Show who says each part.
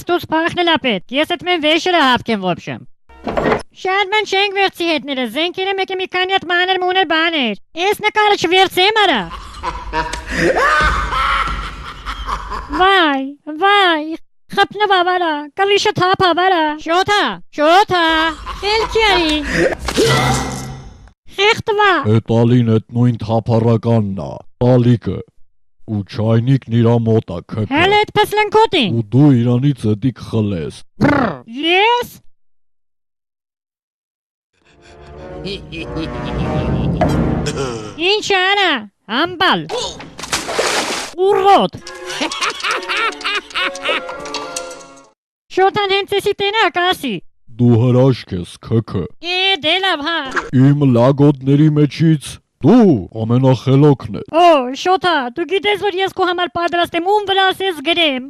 Speaker 1: ստուց փախնել է պետք, ես այդ մեն վեշերը հավքեմ ոբշեմ։ Շատ ման չենք վերցի հետները, զենքերը մեկը մի քանի հատ մանր մուներ բաներ։ Ես նկարը չվերցեմ արա։ Վայ, խպնվա վարա, կլիշը թափա վարա։ Շոթա, խելքի արի։ Խեղտվա։
Speaker 2: Էդ ալին էդ նույն թափառականն է, տալիկը։ Ու չայնիկն իրա մոտ է քքը։
Speaker 1: Հələ էդ պես լնքոտին։
Speaker 2: Ու դու իրանից էդիկ խլես։
Speaker 1: Ես։ Ինչ արա, ամբալ։ Ուրոտ։ Շոտան հենց էսի տենակ ասի։
Speaker 2: Դու հրաշք ես քքը։
Speaker 1: Դե լավ հա։
Speaker 2: Իմ լագոտների մեջից դու ամենախելոքն ես։
Speaker 1: Շոտա, դու գիտես որ ես քո համար պատրաստ եմ ում վրա ասես գրեմ։